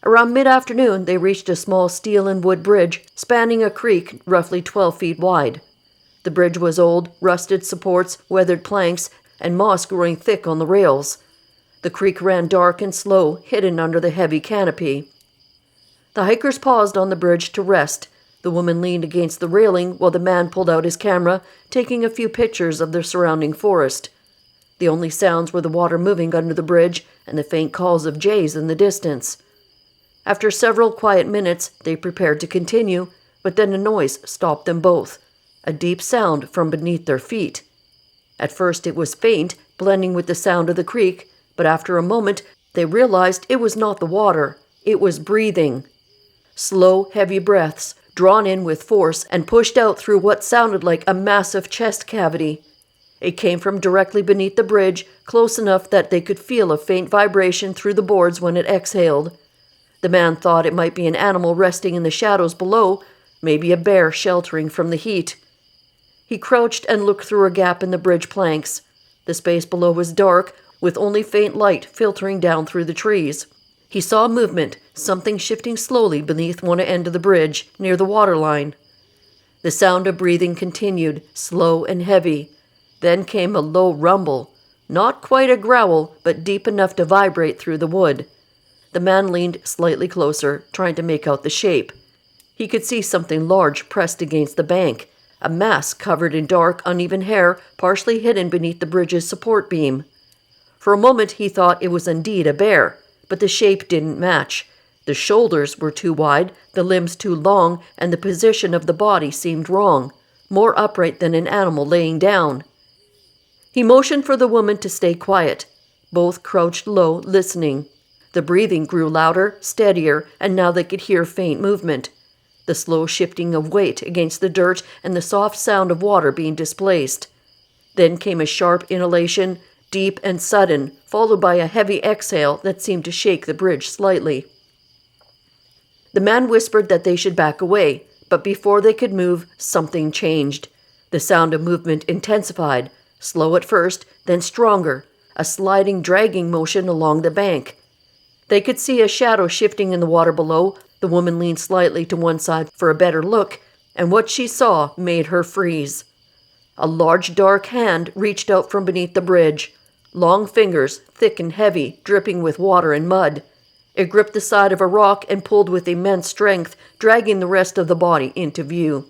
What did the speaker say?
Around mid-afternoon, they reached a small steel and wood bridge spanning a creek roughly 12 feet wide. The bridge was old, rusted supports, weathered planks, and moss growing thick on the rails. The creek ran dark and slow, hidden under the heavy canopy. The hikers paused on the bridge to rest. The woman leaned against the railing while the man pulled out his camera, taking a few pictures of the surrounding forest. The only sounds were the water moving under the bridge and the faint calls of jays in the distance. After several quiet minutes, they prepared to continue, but then a noise stopped them both, a deep sound from beneath their feet. At first it was faint, blending with the sound of the creek, but after a moment they realized it was not the water, it was breathing. Slow, heavy breaths, drawn in with force and pushed out through what sounded like a massive chest cavity. It came from directly beneath the bridge, close enough that they could feel a faint vibration through the boards when it exhaled. The man thought it might be an animal resting in the shadows below, maybe a bear sheltering from the heat. He crouched and looked through a gap in the bridge planks. The space below was dark, with only faint light filtering down through the trees. He saw movement, something shifting slowly beneath one end of the bridge, near the waterline. The sound of breathing continued, slow and heavy. Then came a low rumble, not quite a growl, but deep enough to vibrate through the wood. The man leaned slightly closer, trying to make out the shape. He could see something large pressed against the bank, a mass covered in dark, uneven hair, partially hidden beneath the bridge's support beam. For a moment he thought it was indeed a bear, but the shape didn't match. The shoulders were too wide, the limbs too long, and the position of the body seemed wrong, more upright than an animal laying down. He motioned for the woman to stay quiet. Both crouched low, listening. The breathing grew louder, steadier, and now they could hear faint movement. The slow shifting of weight against the dirt and the soft sound of water being displaced. Then came a sharp inhalation, deep and sudden, followed by a heavy exhale that seemed to shake the bridge slightly. The man whispered that they should back away, but before they could move, something changed. The sound of movement intensified, slow at first, then stronger, a sliding, dragging motion along the bank. They could see a shadow shifting in the water below. The woman leaned slightly to one side for a better look, and what she saw made her freeze. A large dark hand reached out from beneath the bridge. Long fingers, thick and heavy, dripping with water and mud. It gripped the side of a rock and pulled with immense strength, dragging the rest of the body into view.